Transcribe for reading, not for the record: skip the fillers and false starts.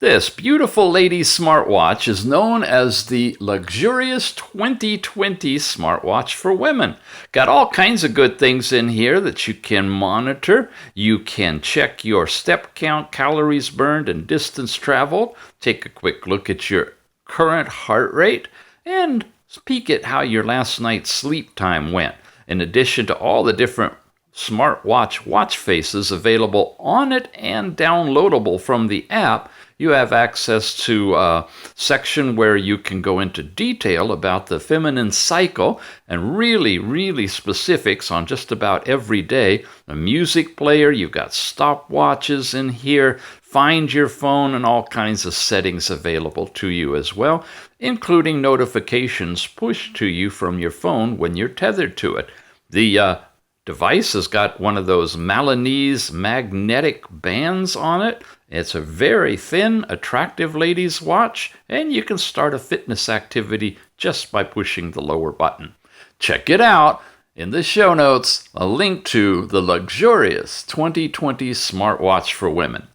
This beautiful lady's smartwatch is known as the luxurious 2020 smartwatch for women. Got all kinds of good things in here that you can monitor. You can check your step count, calories burned, and distance traveled. Take a quick look at your current heart rate and peek at how your last night's sleep time went. In addition to all the different smartwatch watch faces available on it and downloadable from the app, you have access to a section where you can go into detail about the feminine cycle and really specifics on just about every day. A music player, you've got stopwatches in here, find your phone, and all kinds of settings available to you as well, including notifications pushed to you from your phone when you're tethered to it. The device has got one of those Milanese magnetic bands on it. It's a very thin, attractive ladies' watch, and you can start a fitness activity just by pushing the lower button. Check it out. In the show notes, a link to the luxurious 2020 smartwatch for women.